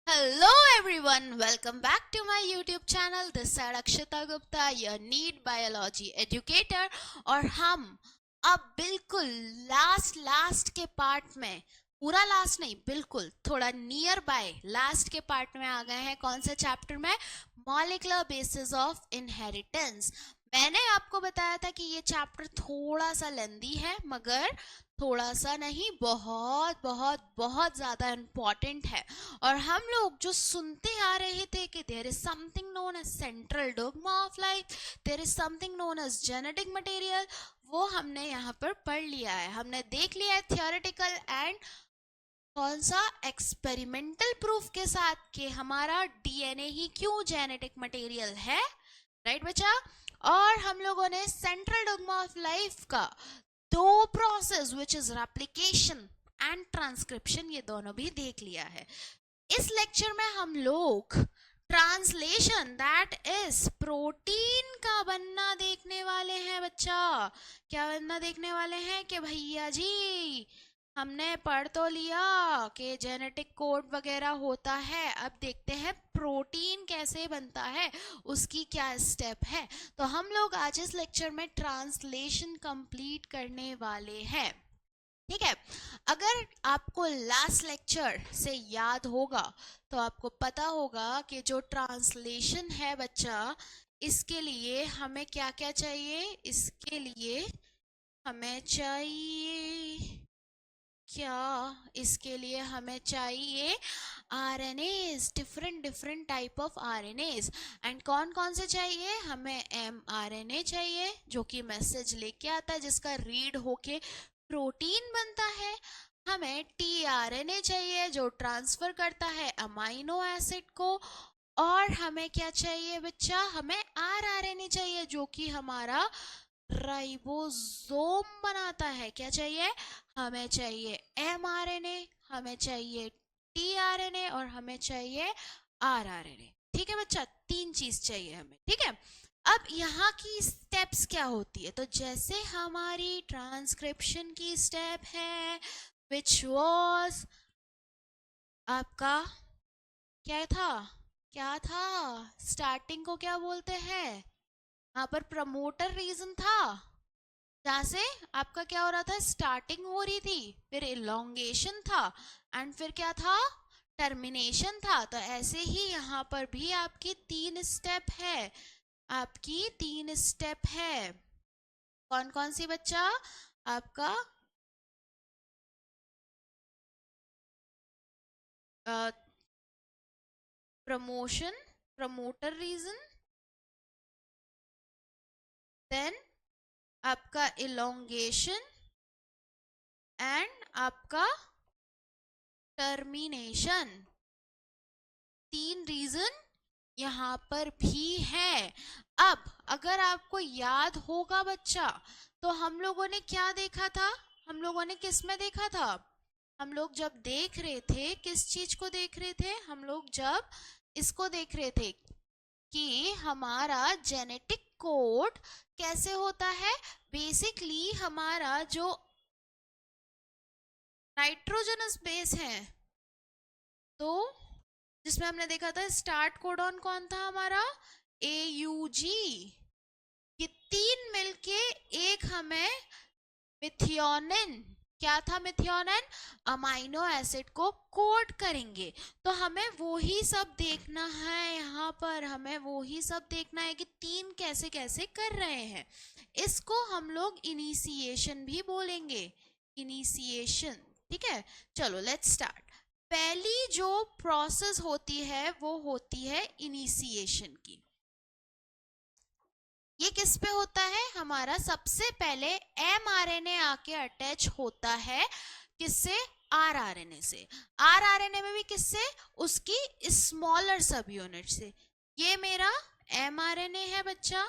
Hello everyone, welcome back to my YouTube channel. This side Akshita Gupta, your NEET biology educator. और हम अब बिल्कुल last के part में, पूरा लास्ट नहीं, बिल्कुल थोड़ा नियर बाय लास्ट के पार्ट में आ गए हैं। कौन से चैप्टर में? Molecular basis of inheritance. मैंने आपको बताया था कि ये चैप्टर थोड़ा सा लेंदी है, मगर थोड़ा सा नहीं, बहुत बहुत बहुत ज़्यादा इम्पॉर्टेंट है। और हम लोग जो सुनते आ रहे थे कि there is something known as central dogma of life, there is something known as genetic material, वो हमने यहाँ पर पढ़ लिया है, हमने देख लिया है थियोरेटिकल एंड कौन सा एक्सपेरिमेंटल प्रूफ के साथ कि हमारा डीएनए ही क्यों जेनेटिक मटेरियल है। राइट बच्चा? और हम लोगों ने सेंट्रल डोग्मा ऑफ लाइफ का दो process which is replication and transcription, ये दोनों भी देख लिया है। इस लेक्चर में हम लोग ट्रांसलेशन दैट इज प्रोटीन का बनना देखने वाले हैं। बच्चा क्या बनना देखने वाले हैं कि भैया जी हमने पढ़ तो लिया कि जेनेटिक कोड वगैरह होता है, अब देखते हैं प्रोटीन कैसे बनता है, उसकी क्या स्टेप है। तो हम लोग आज इस लेक्चर में ट्रांसलेशन कंप्लीट करने वाले हैं। ठीक है? अगर आपको लास्ट लेक्चर से याद होगा तो आपको पता होगा कि जो ट्रांसलेशन है बच्चा, इसके लिए हमें क्या क्या चाहिए? इसके लिए हमें चाहिए क्या? इसके लिए हमें चाहिए RNAs, different type of RNAs। And कौन कौन से चाहिए? हमें mRNA चाहिए जो कि मैसेज लेके आता है, जिसका रीड होके प्रोटीन बनता है। हमें tRNA चाहिए जो ट्रांसफर करता है अमाइनो एसिड को। और हमें क्या चाहिए बच्चा? हमें rRNA चाहिए जो कि हमारा राइबोसोम बनाता है। क्या चाहिए? हमें चाहिए mRNA, हमें चाहिए tRNA और हमें चाहिए rRNA। ठीक है बच्चा? तीन चीज चाहिए हमें। ठीक है? अब यहाँ की स्टेप्स क्या होती है? तो जैसे हमारी ट्रांसक्रिप्शन की स्टेप है विच वॉज आपका क्या था स्टार्टिंग को क्या बोलते हैं? यहाँ पर प्रमोटर रीजन था, जहाँ से आपका क्या हो रहा था? स्टार्टिंग हो रही थी, फिर इलोंगेशन था एंड फिर क्या था? टर्मिनेशन था। तो ऐसे ही यहाँ पर भी आपकी तीन स्टेप है, आपकी तीन स्टेप है। कौन कौन सी बच्चा? आपका प्रमोशन, प्रमोटर रीजन, देन आपका इलोंगेशन एंड आपका टर्मिनेशन। तीन रीजन यहाँ पर भी है। अब अगर आपको याद होगा बच्चा, तो हम लोगों ने क्या देखा था? हम लोगों ने किस में देखा था? हम लोग जब देख रहे थे, किस चीज को देख रहे थे? हम लोग जब इसको देख रहे थे कि हमारा जेनेटिक कोड कैसे होता है। बेसिकली हमारा जो नाइट्रोजनस बेस है, तो जिसमें हमने देखा था स्टार्ट कोडॉन कौन था हमारा? AUG। ये तीन मिलके एक हमें मिथियोनिन, क्या था मिथियोनिन? अमाइनो एसिड को कोड करेंगे। तो हमें वो ही सब देखना है, यहाँ पर हमें वो ही सब देखना है कि तीन कैसे कैसे कर रहे हैं। इसको हम लोग इनिशिएशन भी बोलेंगे, इनिशिएशन। ठीक है? चलो लेट्स स्टार्ट। पहली जो प्रोसेस होती है वो होती है इनिशिएशन की। ये किस पे होता है? हमारा सबसे पहले mRNA आके अटैच होता है किससे? rRNA से। rRNA में भी किससे? उसकी स्मॉलर सब यूनिट से। ये मेरा mRNA है बच्चा,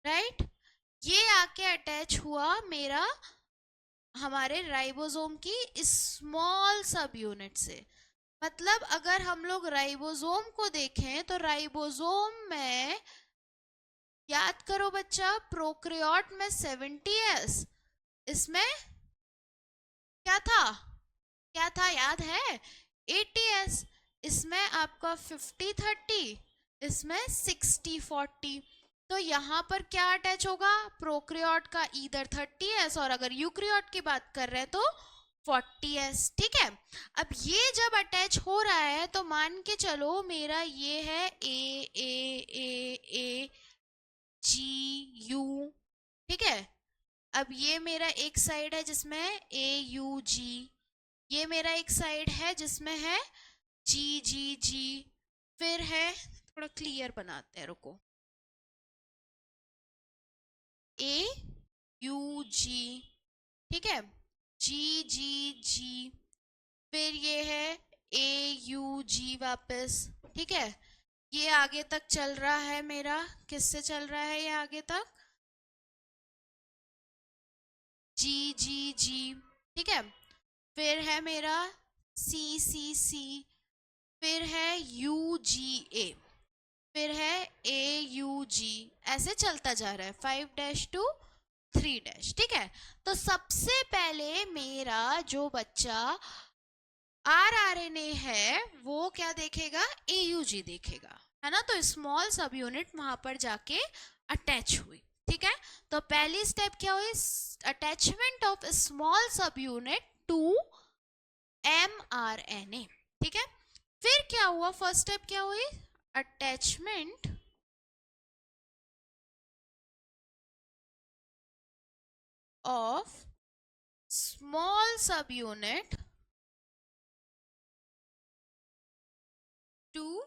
राइट? ये आके अटैच हुआ मेरा हमारे राइबोसोम की स्मॉल सब यूनिट से। मतलब अगर हम लोग राइबोसोम को देखें तो राइबोसोम में, याद करो बच्चा, प्रोक्रियोट में 70s, इसमें क्या था? क्या था याद है? 80s। इसमें आपका 50-30, इसमें 60-40। तो यहाँ पर क्या अटैच होगा, प्रोक्रियोट का ईदर 30s, और अगर यूक्रियोट की बात कर रहे हैं तो 40s। ठीक है, अब ये जब अटैच हो रहा है तो मान के चलो मेरा ये है ए जी यू। ठीक है, अब ये मेरा एक साइड है जिसमें ए यू जी, ये मेरा एक साइड है जिसमें है जी जी जी, फिर है, थोड़ा क्लियर बनाते हैं, रुको, ए यू जी, ठीक है, जी जी जी, फिर ये है ए यू जी वापस। ठीक है, ये आगे तक चल रहा है मेरा, किससे चल रहा है ये आगे तक, जी जी जी। ठीक है, फिर है मेरा सी सी सी, फिर है यू जी ए, फिर है ए यू जी, ऐसे चलता जा रहा है 5 to 3 ठीक है, तो सबसे पहले मेरा जो बच्चा RRNA है वो क्या देखेगा, AUG देखेगा, है ना। तो स्मॉल सब यूनिट वहां पर जाके अटैच हुई। ठीक है, तो पहली स्टेप क्या हुई, अटैचमेंट ऑफ स्मॉल सब यूनिट टू mRNA। ठीक है, फिर क्या हुआ, फर्स्ट स्टेप क्या हुई, attachment of small subunit to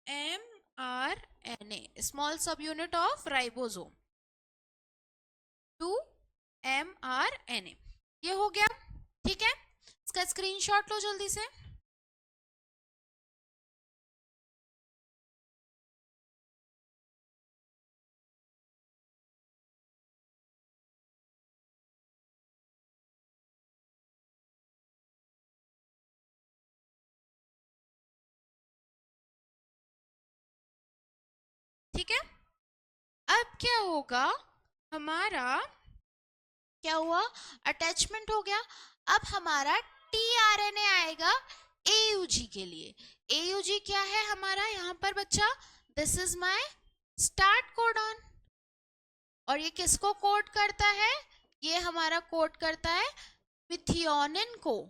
mRNA, small subunit of ribosome to mRNA, ये हो गया। ठीक है, इसका स्क्रीनशॉट लो जल्दी से। ठीक है, अब क्या होगा हमारा, क्या हुआ, अटैचमेंट हो गया। अब हमारा tRNA आएगा AUG के लिए। AUG क्या है हमारा यहाँ पर बच्चा, this is my start codon, और ये किसको कोड करता है, ये हमारा कोड करता है मिथियोनिन को।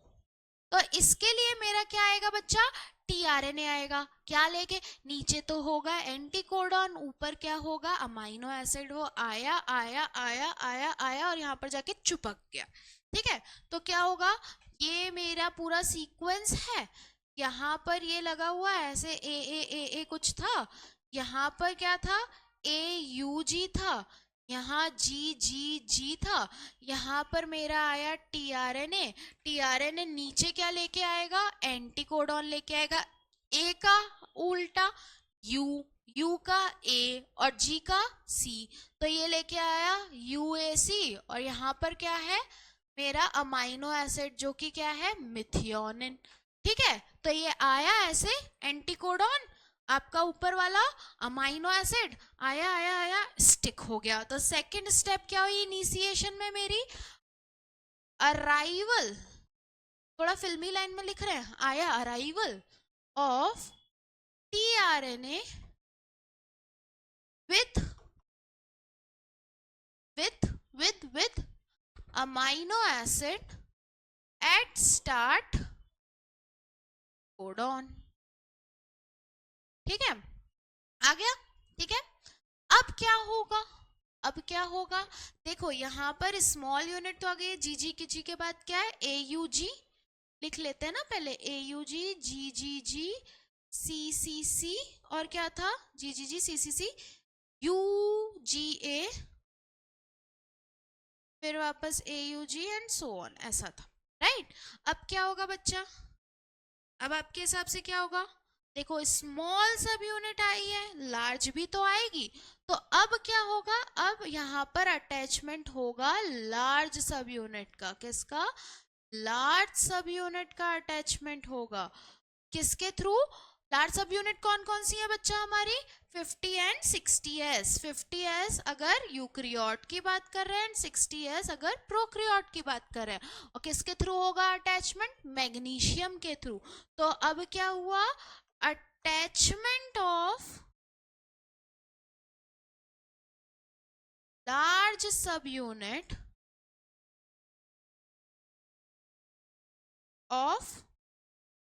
तो इसके लिए मेरा क्या आएगा बच्चा, tRNA आएगा, क्या लेके, नीचे तो होगा एंटीकोडॉन, ऊपर क्या होगा, अमाइनो एसिड, वो आया आया आया आया आया और यहाँ पर जाके चिपक गया। ठीक है, तो क्या होगा, ये मेरा पूरा सीक्वेंस है, यहाँ पर ये लगा हुआ है ऐसे ए कुछ था, यहाँ पर क्या था, ए यू जी था, यहाँ जी जी जी था, यहाँ पर मेरा आया tRNA, tRNA नीचे क्या लेके आएगा, एंटीकोडॉन लेके आएगा, ए का उल्टा यू, यू का ए और जी का सी, तो ये लेके आया UAC, और यहाँ पर क्या है मेरा अमाइनो एसिड जो कि क्या है मिथियोनिन। ठीक है, तो ये आया ऐसे एंटीकोडॉन, आपका ऊपर वाला अमाइनो एसिड आया आया आया स्टिक हो गया। तो सेकंड स्टेप क्या हुई इनिशिएशन में मेरी, अराइवल, थोड़ा फिल्मी लाइन में लिख रहे हैं, आया arrival of tRNA with amino acid at start codon। ठीक है, आ गया। ठीक है, अब क्या होगा, अब क्या होगा, देखो यहाँ पर स्मॉल यूनिट तो आ गई, जी के बाद क्या है, AUG लिख लेते हैं ना पहले, AUG जी सी और क्या था, जी सी UGA, फिर वापस AUG एंड सो ऑन, ऐसा था, राइट। अब क्या होगा बच्चा, अब आपके हिसाब से क्या होगा, देखो स्मॉल सब यूनिट आई है, लार्ज भी तो आएगी, तो अब क्या होगा, अब यहाँ पर अटैचमेंट होगा लार्ज सब यूनिट का, किसका, लार्ज सब यूनिट का अटैचमेंट होगा, किसके थ्रू, लार्ज सब यूनिट कौन कौन सी है बच्चा हमारी? 50 एंड 60s। 50s अगर यूक्रियोट की बात कर रहे हैं एंड 60s अगर प्रोक्रियोट की बात कर रहे हैं। और किसके थ्रू होगा अटैचमेंट? मैग्नीशियम के थ्रू। तो अब क्या हुआ? Attachment of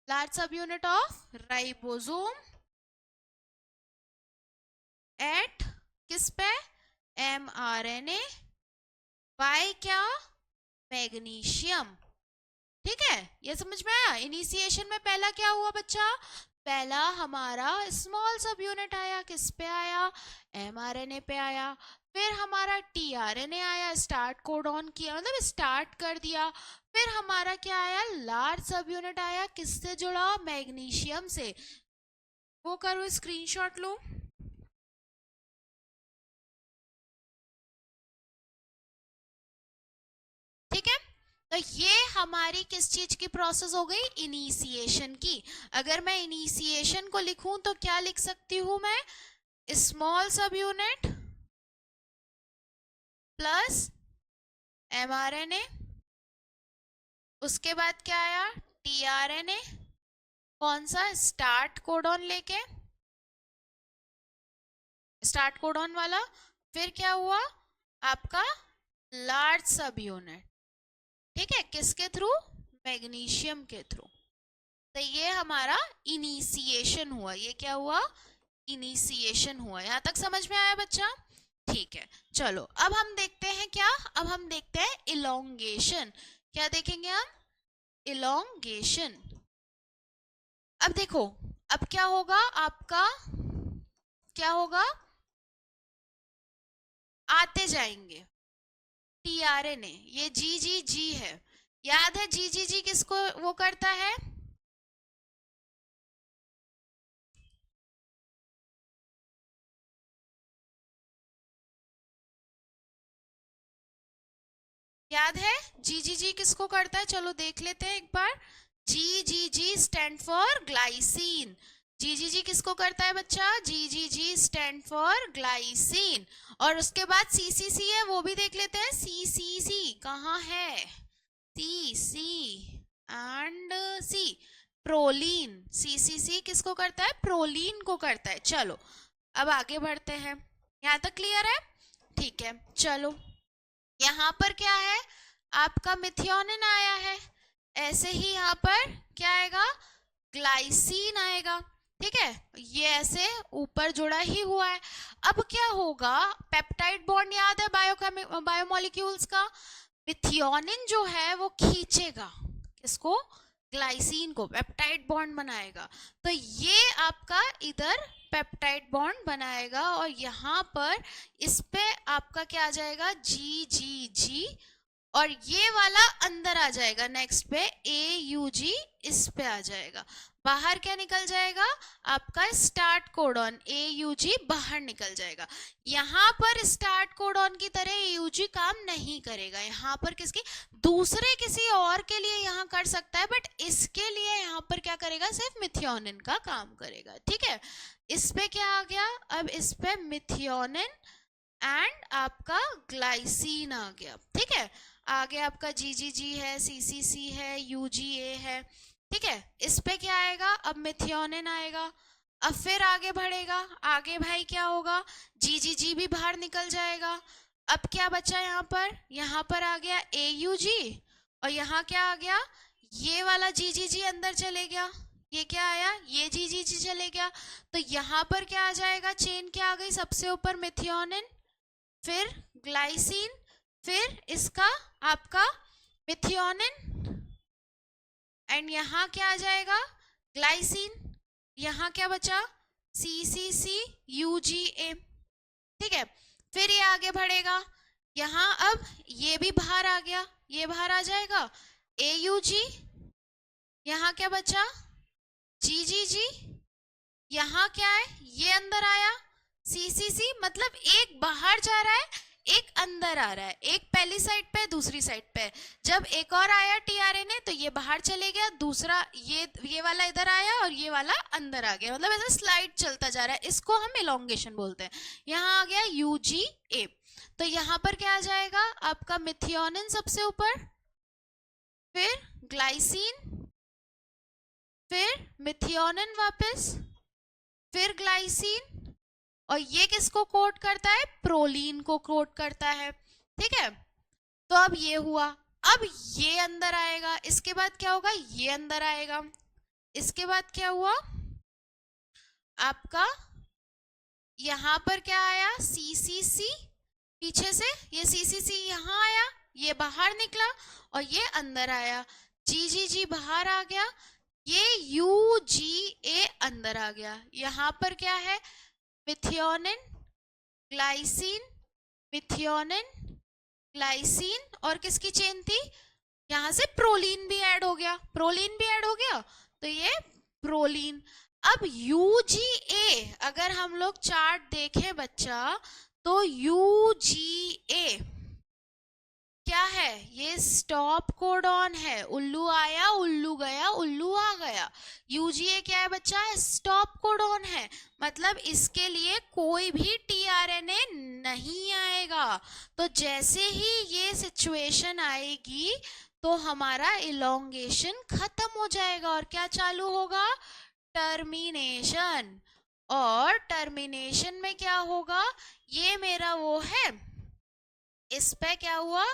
large subunit of ribosome at किस पे? mRNA बाय क्या? मैग्नीशियम। ठीक है, ये समझ में आया? इनिशिएशन में पहला क्या हुआ बच्चा? पहला हमारा स्मॉल सब यूनिट आया, किस पे आया? mRNA पे आया। फिर हमारा tRNA आया, स्टार्ट कोडॉन किया, मतलब स्टार्ट कर दिया। फिर हमारा क्या आया? लार्ज सब यूनिट आया, किससे जुड़ा? मैग्नीशियम से। वो करो, स्क्रीनशॉट लो। ठीक है, तो ये हमारी किस चीज की प्रोसेस हो गई? इनिशिएशन की। अगर मैं इनिशिएशन को लिखूं तो क्या लिख सकती हूं मैं? स्मॉल सब यूनिट प्लस mRNA, उसके बाद क्या आया? tRNA, कौन सा? स्टार्ट कोडॉन लेके, स्टार्ट कोडॉन वाला। फिर क्या हुआ आपका? लार्ज सब यूनिट। ठीक है, किसके थ्रू? मैग्नीशियम के थ्रू। तो ये हमारा इनिशिएशन हुआ। ये क्या हुआ? इनिशिएशन हुआ। यहां तक समझ में आया बच्चा? ठीक है, चलो अब हम देखते हैं क्या? अब हम देखते हैं इलोंगेशन। क्या देखेंगे हम? इलोंगेशन। अब देखो, अब क्या होगा आपका? क्या होगा? आते जाएंगे tRNA, ये GGG है। याद है GGG किसको वो करता है? याद है GGG किसको करता है? चलो देख लेते हैं एक बार। GGG stand for glycine. GGG किसको करता है बच्चा? GGG stand for glycine. और उसके बाद CCC है, वो भी देख लेते हैं। CCC कहाँ है? C and C, proline. CCC किसको करता है? प्रोलीन को करता है। चलो अब आगे बढ़ते हैं। यहाँ तक क्लियर है? ठीक है, चलो यहाँ पर क्या है? आपका मिथियोनिन आया है, ऐसे ही यहाँ पर क्या आएगा? ग्लाइसिन आएगा। ठीक है, ये ऐसे ऊपर जुड़ा ही हुआ है। अब क्या होगा? पेप्टाइड बॉन्ड याद है बायोमोलिक्यूल्स का? मिथियोनिन जो है वो खींचेगा किसको? ग्लाइसिन को, पेप्टाइड बॉन्ड बनाएगा। तो ये आपका इधर पेप्टाइड बॉन्ड बनाएगा और यहाँ पर इस पे आपका क्या आ जाएगा? GGG, और ये वाला अंदर आ जाएगा नेक्स्ट पे AUG, इस पे आ जाएगा। बाहर क्या निकल जाएगा? आपका स्टार्ट कोडॉन AUG बाहर निकल जाएगा। यहाँ पर स्टार्ट कोडॉन की तरह AUG काम नहीं करेगा। यहाँ पर किसकी? दूसरे किसी और के लिए यहाँ कर सकता है, बट इसके लिए यहाँ पर क्या करेगा? सिर्फ मिथियोनिन का काम करेगा। ठीक है, इस पे क्या आ गया? अब इस पे मिथियोनिन एंड आपका ग्लाइसिन आ गया। ठीक है, आगे आपका GGG है, CCC है, UGA है। ठीक है, इस पे क्या आएगा? अब मिथियोनिन आएगा। अब फिर आगे बढ़ेगा, आगे भाई क्या होगा? GGG भी बाहर निकल जाएगा। अब क्या बचा यहाँ पर? यहाँ पर आ गया AUG, और यहाँ क्या आ गया? ये वाला GGG अंदर चले गया। ये क्या आया? ये GGG चले गया। तो यहाँ पर क्या आ जाएगा? चेन क्या आ गई? सबसे ऊपर मिथियोनिन, फिर ग्लाइसिन, फिर इसका आपका मिथियोनिन, एंड यहाँ क्या आ जाएगा? ग्लाइसिन। यहाँ क्या बचा? CCC UGA। ठीक है, फिर ये आगे बढ़ेगा। यहाँ अब ये भी बाहर आ गया, ये बाहर आ जाएगा AUG। यहाँ क्या बचा? GGG। यहाँ क्या है? ये अंदर आया CCC, मतलब एक बाहर जा रहा है, एक अंदर आ रहा है, एक पहली साइड पे दूसरी साइड पे। जब एक और आया टीआरएनए तो ये बाहर चले गया, दूसरा ये वाला इधर आया और ये वाला अंदर आ गया, मतलब ऐसा स्लाइड चलता जा रहा है, इसको हम इलोंगेशन बोलते हैं। यहाँ आ गया यूजीए, तो यहाँ पर क्या आ जाएगा आपका मिथियोनिन सबसे ऊपर, फिर ग्लाइसिन, फिर मिथियोनिन वापस, फिर ग्लाइसिन, और ये किसको कोट करता है, प्रोलीन को कोट करता है। ठीक है, तो अब ये हुआ, अब ये अंदर आएगा, इसके बाद क्या होगा, ये अंदर आएगा, इसके बाद क्या हुआ आपका, यहां पर क्या आया, सीसीसी, पीछे से ये सीसीसी यहां आया, ये बाहर निकला और ये अंदर आया, जी बाहर आ गया, ये यूजीए अंदर आ गया। यहां पर क्या है, मिथियोनिन, ग्लाइसिन, मिथियोनिन, ग्लाइसिन, और किसकी चेन थी, यहां से प्रोलीन भी ऐड हो गया, प्रोलीन भी ऐड हो गया, तो ये प्रोलीन। अब यूजीए अगर हम लोग चार्ट देखें बच्चा, तो यूजीए क्या है, ये स्टॉप कोडॉन है, उल्लू आया उल्लू गया उल्लू आ गया। यूजीए क्या है बच्चा, स्टॉप कोडॉन है, मतलब इसके लिए कोई भी टीआरएनए नहीं आएगा। तो जैसे ही ये सिचुएशन आएगी तो हमारा इलोंगेशन खत्म हो जाएगा और क्या चालू होगा, टर्मिनेशन। और टर्मिनेशन में क्या होगा, ये मेरा वो है, इस पे क्या हुआ,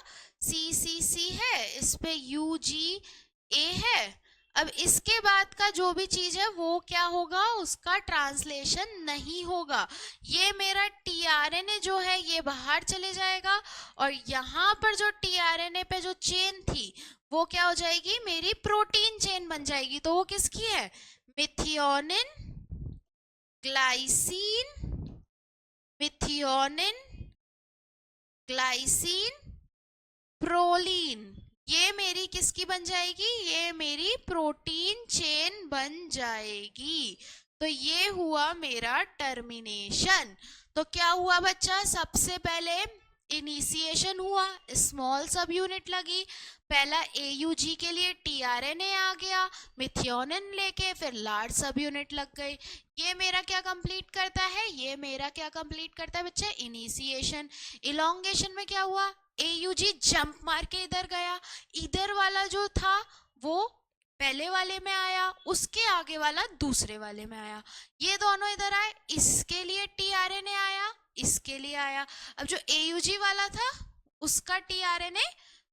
सीसीसी है, इस पे यूजीए है। अब इसके बाद का जो भी चीज है वो क्या होगा, उसका ट्रांसलेशन नहीं होगा। ये मेरा टीआरएनए जो है ये बाहर चले जाएगा और यहाँ पर जो टीआरएनए पे जो चेन थी वो क्या हो जाएगी, मेरी प्रोटीन चेन बन जाएगी। तो वो किसकी है, methionine, glycine, methionine, glycine, proline, ये मेरी किसकी बन जाएगी, ये मेरी प्रोटीन चेन बन जाएगी। तो ये हुआ मेरा टर्मिनेशन। तो क्या हुआ बच्चा, सबसे पहले इनिशिएशन हुआ, स्मॉल सब यूनिट लगी, पहला एयूजी के लिए टीआरएनए आ गया, मिथियोनिन लेके फिर लार्ज सब यूनिट लग गई। ये मेरा क्या कंप्लीट करता है, ये मेरा क्या कंप्लीट करता है बच्चे, इनिशिएशन। इलोंगेशन में क्या हुआ, एयूजी जंप मार के इधर गया, इधर वाला जो था वो पहले वाले में आया, उसके आगे वाला दूसरे वाले में आया, ये दोनों इधर आए, इसके लिए टीआरएनए आया, इसके लिए आया। अब जो एयूजी वाला था उसका टीआरएनए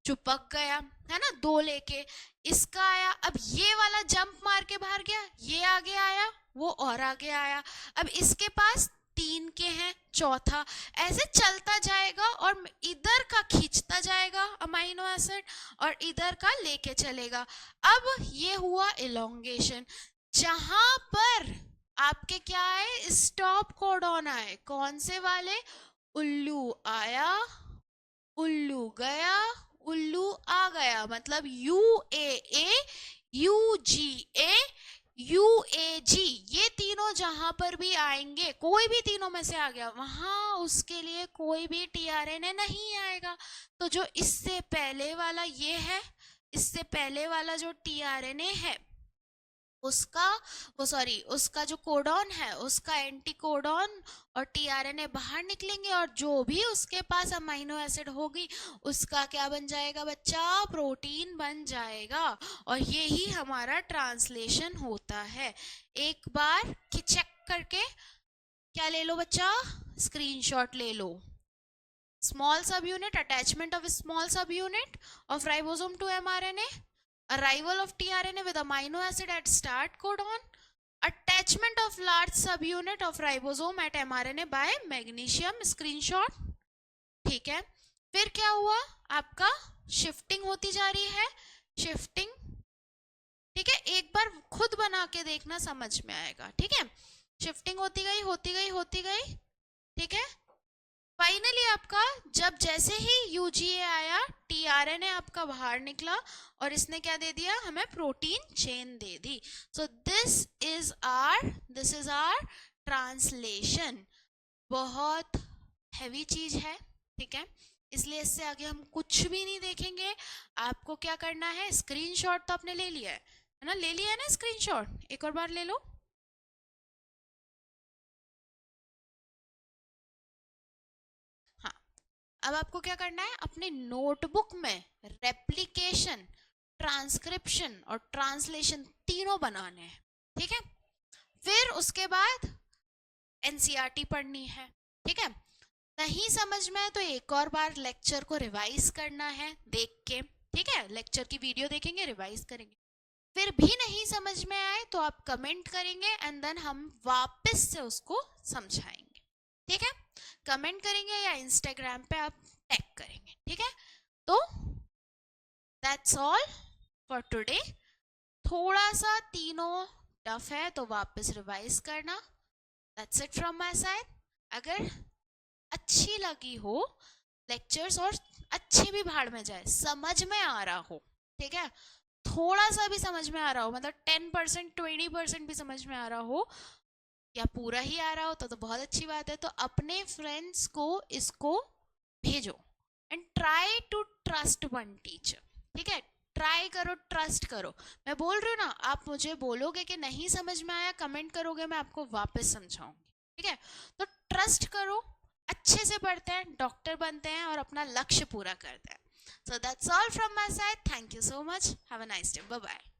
चिपक गया है ना, दो लेके, इसका आया, अब ये वाला जंप मार के बाहर गया, ये आगे आया, वो और आगे आया, अब इसके पास 3 के हैं, चौथा, ऐसे चलता जाएगा और इधर का खींचता जाएगा अमाइनो एसिड और इधर का लेके चलेगा। अब ये हुआ इलोंगेशन, जहां पर आपके क्या है, स्टॉप कोडॉन आए, कौन से वाले, उल्लू आया उल्लू गया उल्लू आ गया, मतलब यूएए, यूजीए, यूएजी, ये तीनों जहां पर भी आएंगे, कोई भी तीनों में से आ गया, वहां उसके लिए कोई भी टीआरएनए नहीं आएगा। तो जो इससे पहले वाला ये है, इससे पहले वाला जो टीआरएनए है उसका जो कोडॉन है उसका एंटी कोडॉन और टीआरएनए बाहर निकलेंगे और जो भी उसके पास अमाइनो एसिड होगी उसका क्या बन जाएगा बच्चा, प्रोटीन बन जाएगा। और यही हमारा ट्रांसलेशन होता है। एक बार चेक करके क्या ले लो बच्चा, स्क्रीनशॉट ले लो। स्मॉल सब यूनिट, अटैचमेंट ऑफ स्मॉल सब unit of ribosome to mRNA, arrival of tRNA with amino acid at start codon, attachment of large subunit of ribosome at mRNA by magnesium, screenshot। ठीक है, फिर क्या हुआ आपका, शिफ्टिंग होती जा रही है, शिफ्टिंग, ठीक है, एक बार खुद बना के देखना समझ में आएगा, ठीक है, शिफ्टिंग होती गई होती गई होती गई, ठीक है। फाइनली आपका जब जैसे ही यूजीए आया, टीआरएनए आपका बाहर निकला और इसने क्या दे दिया, हमें प्रोटीन चेन दे दी। So this is our translation. बहुत हैवी चीज है, ठीक है, इसलिए इससे आगे हम कुछ भी नहीं देखेंगे। आपको क्या करना है, स्क्रीनशॉट तो आपने ले लिया है ना, ले लिया है ना स्क्रीनशॉट, एक और बार ले लो। हाँ, अब आपको क्या करना है, अपने नोटबुक में रेप्लिकेशन, ट्रांसक्रिप्शन और ट्रांसलेशन तीनों बनाने हैं। ठीक है, फिर उसके बाद एनसीईआरटी पढ़नी है। ठीक है, नहीं समझ में तो एक और बार लेक्चर को रिवाइज करना है देख के। ठीक है, लेक्चर की वीडियो देखेंगे, रिवाइज करेंगे। फिर भी नहीं समझ में आए तो आप कमेंट करेंगे एंड देन हम वापस से उसको समझाएंगे। ठीक है, कमेंट करेंगे या इंस्टाग्राम पे आप टैग करेंगे। ठीक है, तो दैट्स ऑल फॉर टुडे। थोड़ा सा तीनों टफ है तो वापस रिवाइज करना। That's it from my side. अगर अच्छी लगी हो लेक्चर्स और अच्छी भी भाड़ में जाए, समझ में आ रहा हो, ठीक है, थोड़ा सा भी समझ में आ रहा हो, मतलब 10% 20% भी समझ में आ रहा हो या पूरा ही आ रहा हो तो बहुत अच्छी बात है। तो अपने फ्रेंड्स को इसको भेजो and try to trust one teacher. ठीक है, ट्राई करो, ट्रस्ट करो। मैं बोल रही हूँ ना, आप मुझे बोलोगे कि नहीं समझ में आया, कमेंट करोगे, मैं आपको वापस समझाऊंगी। ठीक है, तो ट्रस्ट करो, अच्छे से पढ़ते हैं, डॉक्टर बनते हैं और अपना लक्ष्य पूरा करते हैं। So that's all from my side. Thank you so much. Have a nice day. Bye bye.